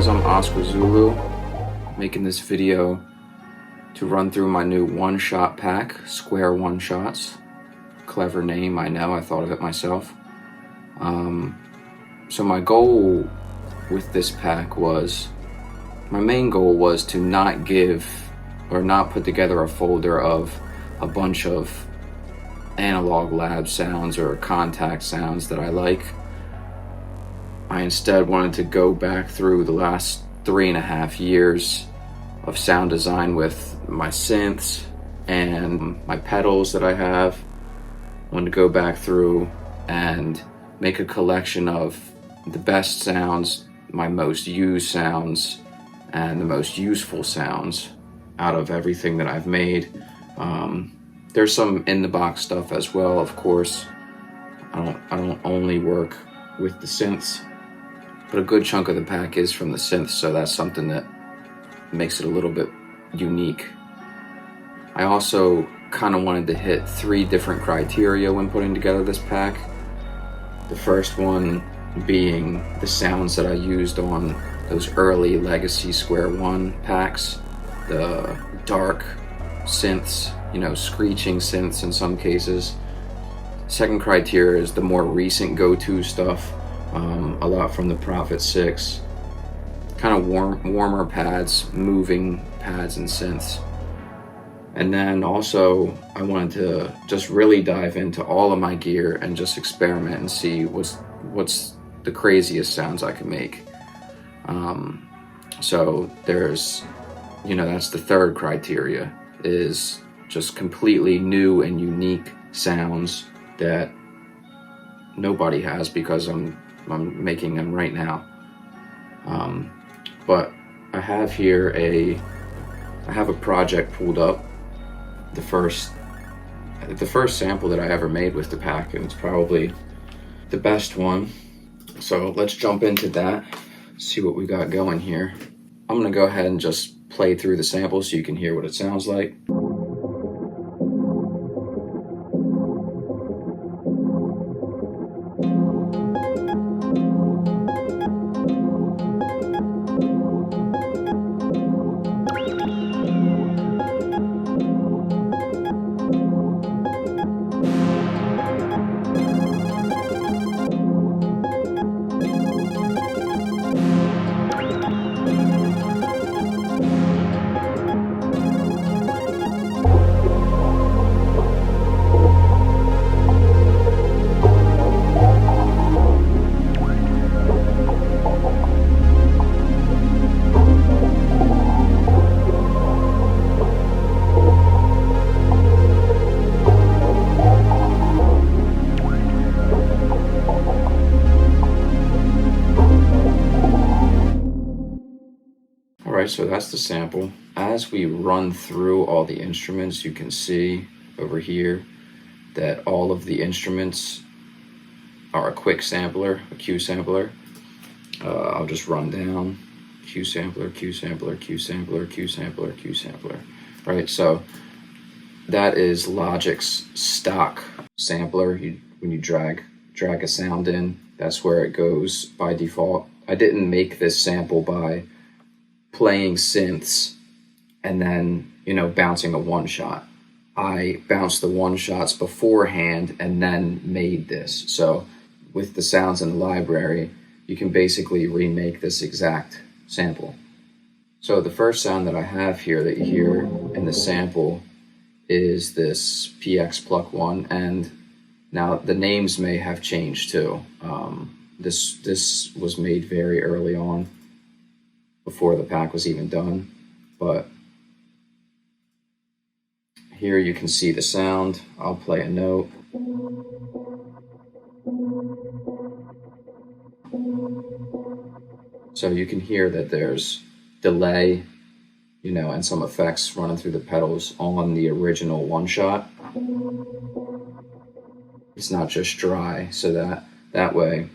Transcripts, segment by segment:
guys, I'm Oscar Zulu, making this video to run through my new one-shot pack, Square One Shots. Clever name, I know, I thought of it myself. So my goal with this pack my main goal was to not give or not put together a folder of a bunch of analog lab sounds or contact sounds that I like. I instead wanted to go back through the last 3.5 years of sound design with my synths and my pedals that I have. I wanted to go back through and make a collection of the best sounds, my most used sounds, and the most useful sounds out of everything that I've made. There's some in the box stuff as well, of course. I don't only work with the synths, but a good chunk of the pack is from the synths, so that's something that makes it a little bit unique. I also kind of wanted to hit 3 different criteria when putting together this pack. The first one being the sounds that I used on those early legacy Square One packs, the dark synths, screeching synths in some cases. Second criteria is the more recent go-to stuff, a lot from the Prophet 6, kind of warmer pads, moving pads and synths. And then also I wanted to just really dive into all of my gear and just experiment and see what's the craziest sounds I can make. So there's, that's the third criteria, is just completely new and unique sounds that nobody has because I'm making them right now. But I have here I have a project pulled up, the first sample that I ever made with the pack, and it's probably the best one. So let's jump into that, see what we got going here. I'm gonna go ahead and just play through the sample so you can hear what it sounds like. Alright, so that's the sample. As we run through all the instruments, you can see over here that all of the instruments are a quick sampler, a Q sampler. I'll just run down: Q sampler, Q sampler, Q sampler, Q sampler, Q sampler. Right, so that is Logic's stock sampler. When you drag a sound in, that's where it goes by default. I didn't make this sample by playing synths and then, bouncing a one shot. I bounced the one shots beforehand and then made this. So with the sounds in the library, you can basically remake this exact sample. So the first sound that I have here that you hear in the sample is this PX Pluck 1, and now the names may have changed too. This was made very early on, before the pack was even done, but here you can see the sound. I'll play a note. So you can hear that there's delay, and some effects running through the pedals on the original one shot. It's not just dry, so that way,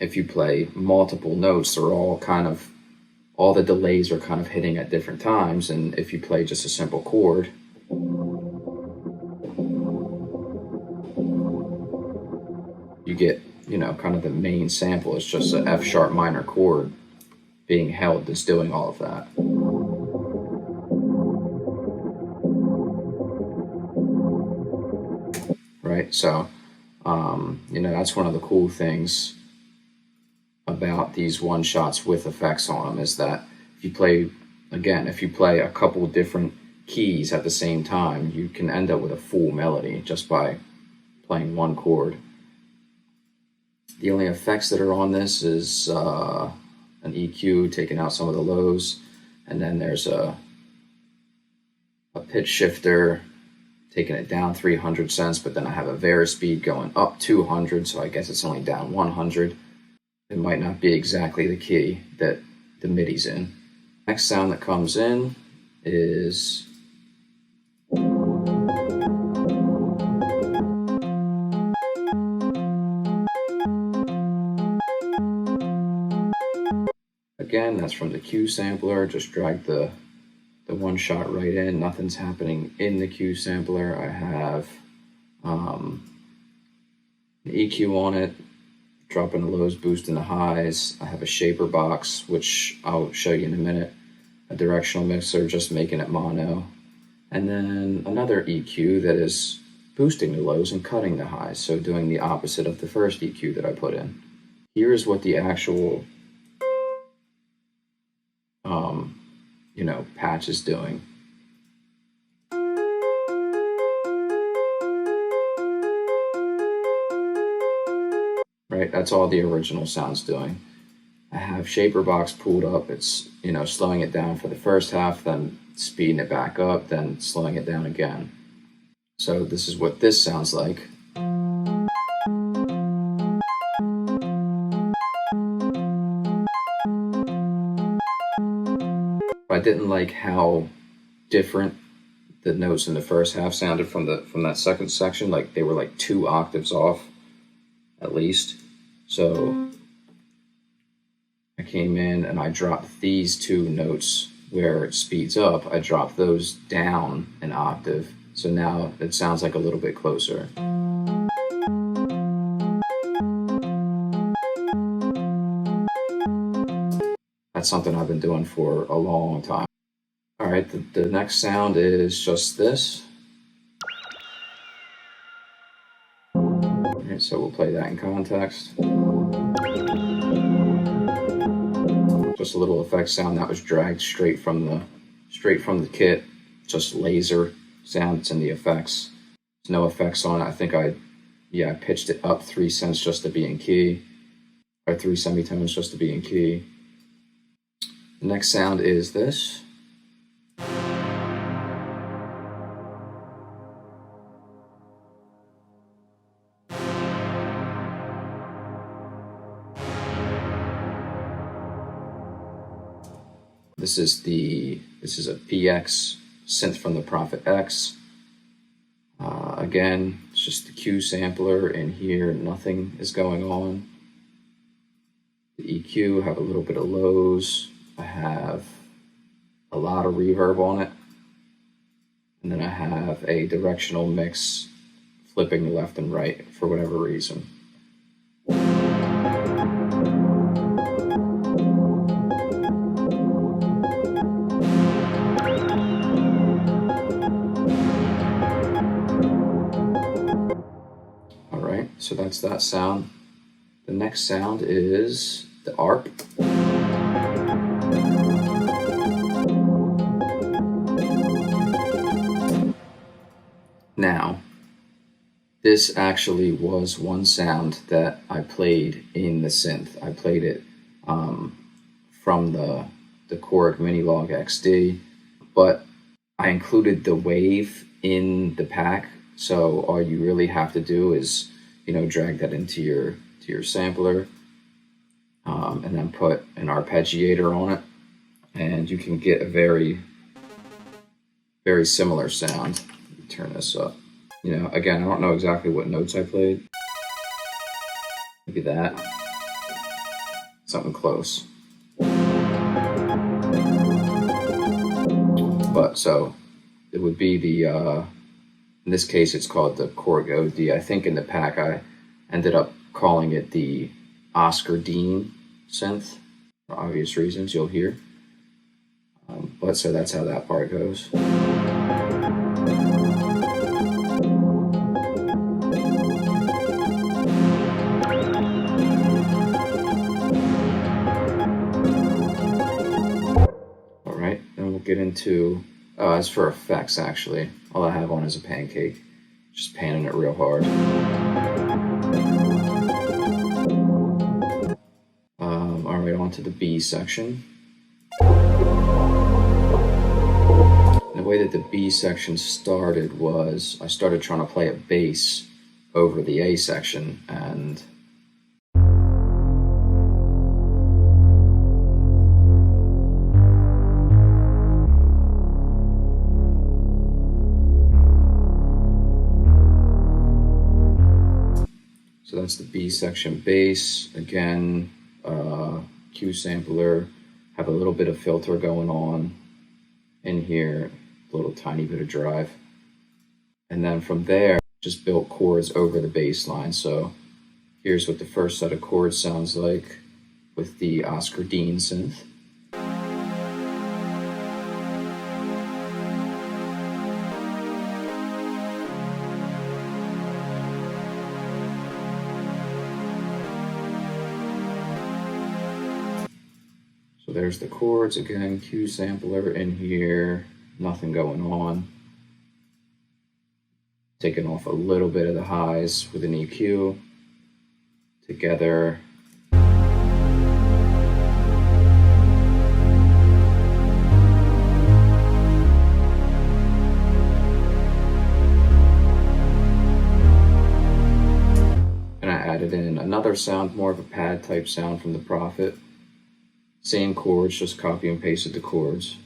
if you play multiple notes, they're all the delays are kind of hitting at different times, and if you play just a simple chord, you get, kind of the main sample. It's just an F sharp minor chord being held that's doing all of that. Right, so that's one of the cool things about these one shots with effects on them, is that if you play a couple different keys at the same time, you can end up with a full melody just by playing one chord. The only effects that are on this is an EQ taking out some of the lows, and then there's a pitch shifter taking it down 300 cents, but then I have a varispeed going up 200, so I guess it's only down 100. It might not be exactly the key that the MIDI's in. Next sound that comes in is again, that's from the Q sampler. Just drag the one shot right in. Nothing's happening in the Q sampler. I have an EQ on it, dropping the lows, boosting the highs. I have a shaper box, which I'll show you in a minute. A directional mixer, just making it mono. And then another EQ that is boosting the lows and cutting the highs, so doing the opposite of the first EQ that I put in. Here's what the actual patch is doing. Right, that's all the original sound's doing. I have shaper box pulled up. It's slowing it down for the first half, then speeding it back up, then slowing it down again. So this is what this sounds like. I didn't like how different the notes in the first half sounded from that second section. Like they were like 2 octaves off, at least. So I came in and I dropped these 2 notes where it speeds up. I dropped those down an octave, so now it sounds like a little bit closer. That's something I've been doing for a long time. All right, the next sound is just this. All right, so we'll play that in context. Just a little effect sound that was dragged straight from the kit, just laser sound that's in the effects. There's no effects on it. I think I pitched it up 3 cents just to be in key, or 3 semitones just to be in key. The next sound is this. This is a PX synth from the Prophet X. Again, it's just the Q sampler in here. Nothing is going on. The EQ, have a little bit of lows. I have a lot of reverb on it. And then I have a directional mix flipping left and right for whatever reason. So that's that sound. The next sound is the ARP. Now, this actually was one sound that I played in the synth. I played it from the Korg Minilog XD, but I included the wave in the pack. So all you really have to do is drag that into your sampler, and then put an arpeggiator on it, and you can get a very, very similar sound. Let me turn this up. Again, I don't know exactly what notes I played. Maybe that. Something close. But so it would be the in this case, it's called the Korg OD. I think in the pack, I ended up calling it the Oscar Dean synth. for obvious reasons you'll hear. But so that's how that part goes. Alright, then we'll get into, as for effects actually, all I have on is a pancake. Just panning it real hard. Alright, on to the B section. The way that the B section started was I started trying to play a bass over the A section, and so that's the B section bass. Again, Q sampler, have a little bit of filter going on in here, a little tiny bit of drive. And then from there, just built chords over the bass line. So here's what the first set of chords sounds like with the Oscar Dean synth. So there's the chords again, Q sampler in here, nothing going on. Taking off a little bit of the highs with an EQ together. And I added in another sound, more of a pad type sound from the Prophet. Same chords, just copy and pasted the chords.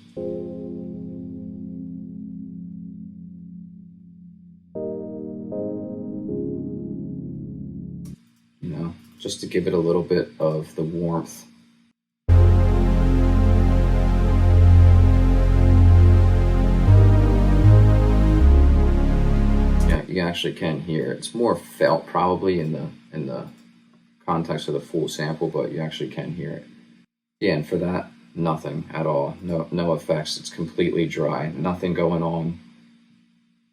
You know, just to give it a little bit of the warmth. Yeah, you actually can hear it. It's more felt probably in the context of the full sample, but you actually can hear it. Yeah, and for that, nothing at all. No effects. It's completely dry. Nothing going on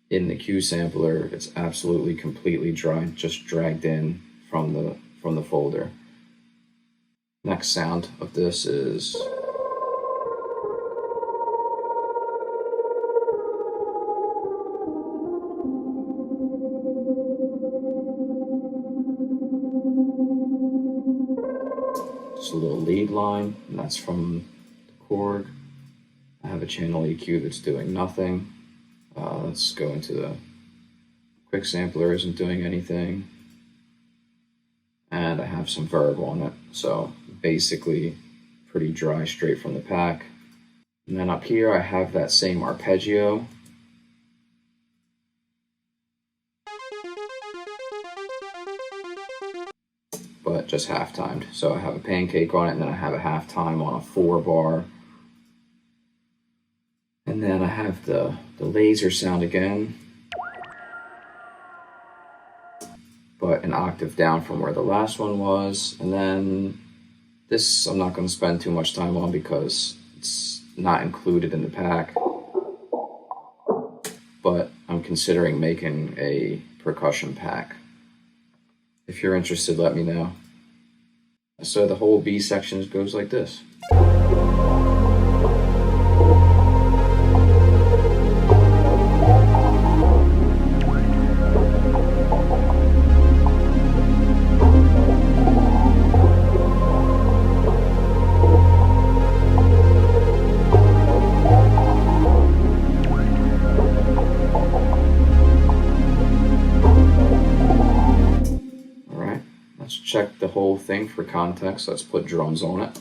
in the Q sampler. It's absolutely completely dry, just dragged in from the folder. Next sound of this is just a little lead line, and that's from the chord. I have a channel EQ that's doing nothing. Let's go into the quick sampler, isn't doing anything. And I have some verb on it. So basically pretty dry straight from the pack. And then up here I have that same arpeggio. But just half timed. So I have a pancake on it, and then I have a half time on a 4-bar. And then I have the laser sound again, but an octave down from where the last one was. And then this I'm not going to spend too much time on because it's not included in the pack, but I'm considering making a percussion pack. If you're interested, let me know. So the whole B section goes like this. Check the whole thing for context. Let's put drums on it.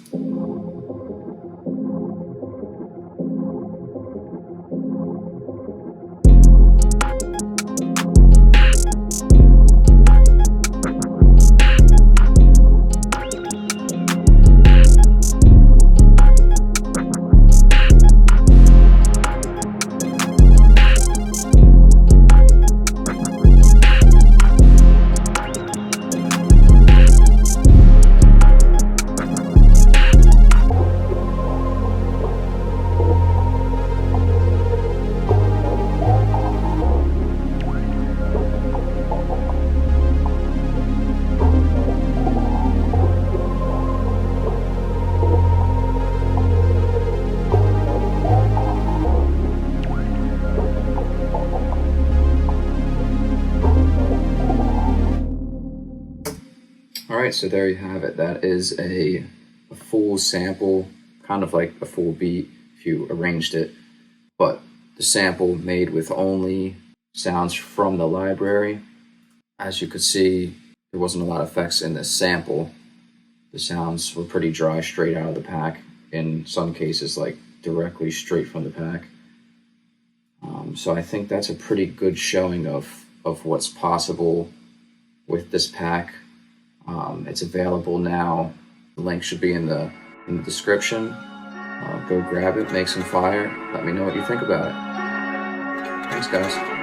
Alright, so there you have it. That is a full sample, kind of like a full beat if you arranged it, but the sample made with only sounds from the library. As you could see, there wasn't a lot of effects in this sample. The sounds were pretty dry, straight out of the pack. In some cases, like directly straight from the pack. So I think that's a pretty good showing of what's possible with this pack. It's available now. The link should be in the description. Go grab it, make some fire. Let me know what you think about it. Thanks, guys.